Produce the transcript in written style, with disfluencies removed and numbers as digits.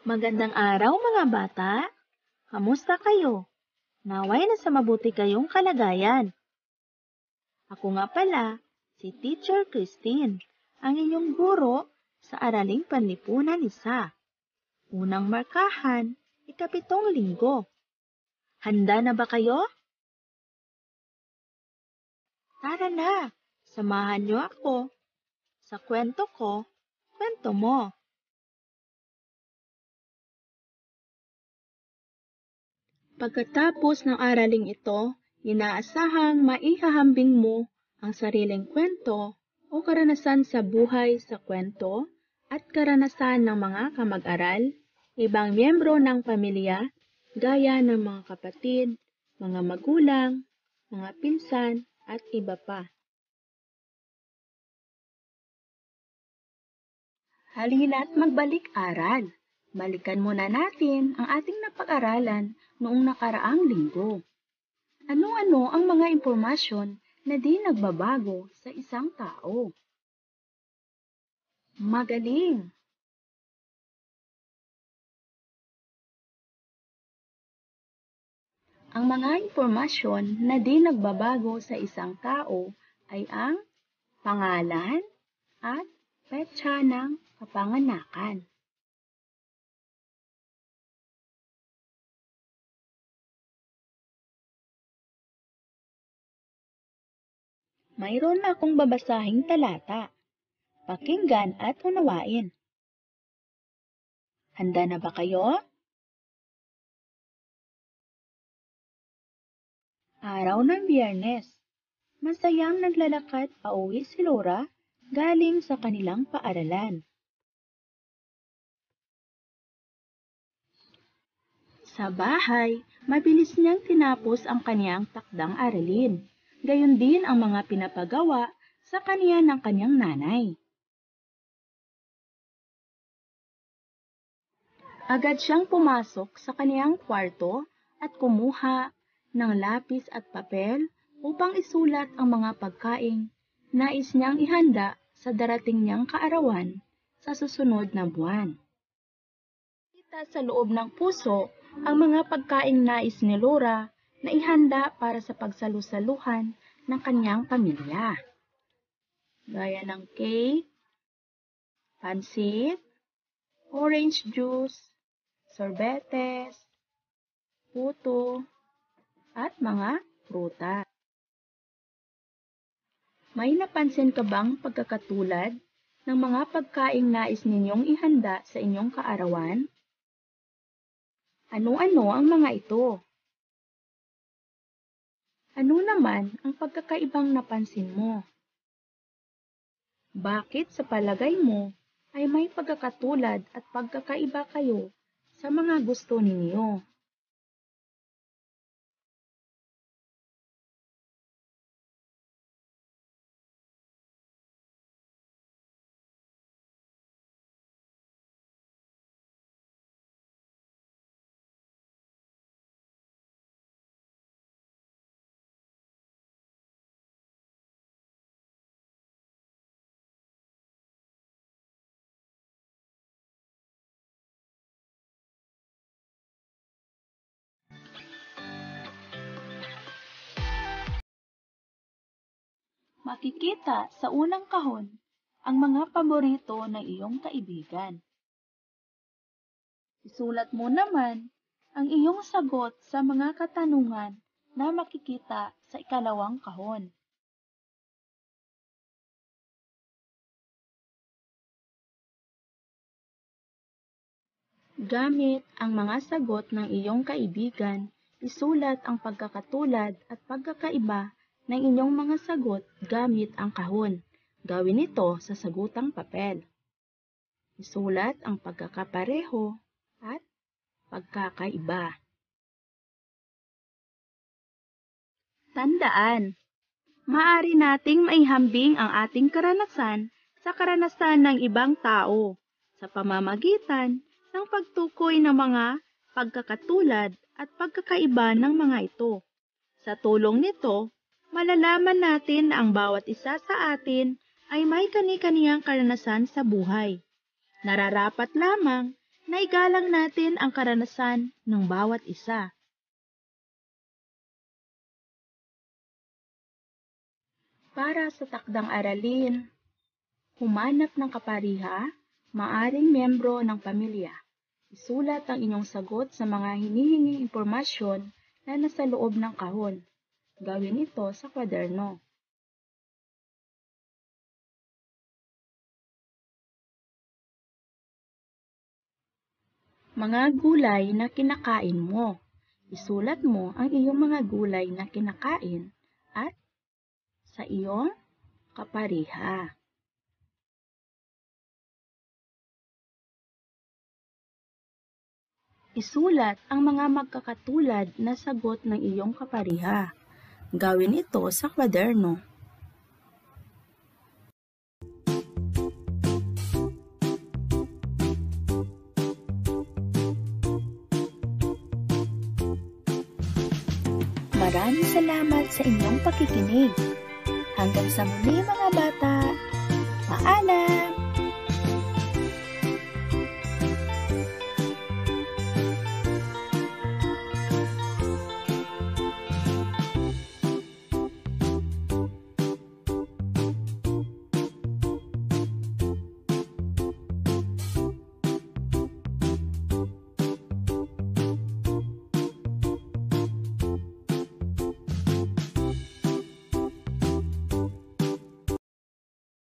Magandang araw mga bata! Kamusta kayo? Naway nasa mabuti kayong kalagayan. Ako nga pala, si Teacher Christine, ang inyong guro sa Araling Panlipunan 1. Unang markahan, 7 linggo. Handa na ba kayo? Tara na, samahan niyo ako. Sa kwento ko, kwento mo. Pagkatapos ng araling ito, inaasahang maihahambing mo ang sariling kwento o karanasan sa buhay sa kwento at karanasan ng mga kamag-aral, ibang miyembro ng pamilya, gaya ng mga kapatid, mga magulang, mga pinsan, at iba pa. Halina't magbalik-aral. Balikan muna natin ang ating napag-aralan noong nakaraang linggo. Ano-ano ang mga impormasyon na di nagbabago sa isang tao? Magaling! Ang mga impormasyon na di nagbabago sa isang tao ay ang pangalan at petsa ng kapanganakan. Mayroon akong babasahing talata. Pakinggan at unawain. Handa na ba kayo? Araw ng Biyernes. Masayang naglalakad pauwi si Laura galing sa kanilang paaralan. Sa bahay, mabilis niyang tinapos ang kaniyang takdang aralin. Gayon din ang mga pinapagawa sa kaniya ng kaniyang nanay. Agad siyang pumasok sa kaniyang kwarto at kumuha ng lapis at papel upang isulat ang mga pagkaing nais niyang ihanda sa darating niyang kaarawan sa susunod na buwan. Kita sa loob ng puso ang mga pagkaing nais ni Laura na ihanda para sa pagsalusaluhan ng kanyang pamilya. Gaya ng cake, pansit, orange juice, sorbetes, puto, at mga prutas. May napansin ka bang pagkakatulad ng mga pagkaing nais ninyong ihanda sa inyong kaarawan? Ano-ano ang mga ito? Ano naman ang pagkakaibang napansin mo? Bakit sa palagay mo ay may pagkakatulad at pagkakaiba kayo sa mga gusto ninyo? Makikita sa unang kahon ang mga paborito ng iyong kaibigan. Isulat mo naman ang iyong sagot sa mga katanungan na makikita sa ikalawang kahon. Gamit ang mga sagot ng iyong kaibigan, isulat ang pagkakatulad at pagkakaiba ng inyong mga sagot gamit ang kahon. Gawin ito sa sagutang papel. Isulat ang pagkakapareho at pagkakaiba. Tandaan, maaari nating maihambing ang ating karanasan sa karanasan ng ibang tao sa pamamagitan ng pagtukoy ng mga pagkakatulad at pagkakaiba ng mga ito. Sa tulong nito, malalaman natin na ang bawat isa sa atin ay may kani-kaniyang karanasan sa buhay. Nararapat lamang Naigalang natin ang karanasan ng bawat isa. Para sa takdang aralin, humanap ng kapariha, maaring miyembro ng pamilya. Isulat ang inyong sagot sa mga hinihinging impormasyon na nasa loob ng kahon. Gawin ito sa kwaderno. Mga gulay na kinakain mo. Isulat mo ang iyong mga gulay na kinakain at sa iyong kapariha. Isulat ang mga magkakatulad na sagot ng iyong kapariha. Gawin ito sa kwaderno. Maraming salamat sa inyong pakikinig. Hanggang sa muli mga bata. Paalam!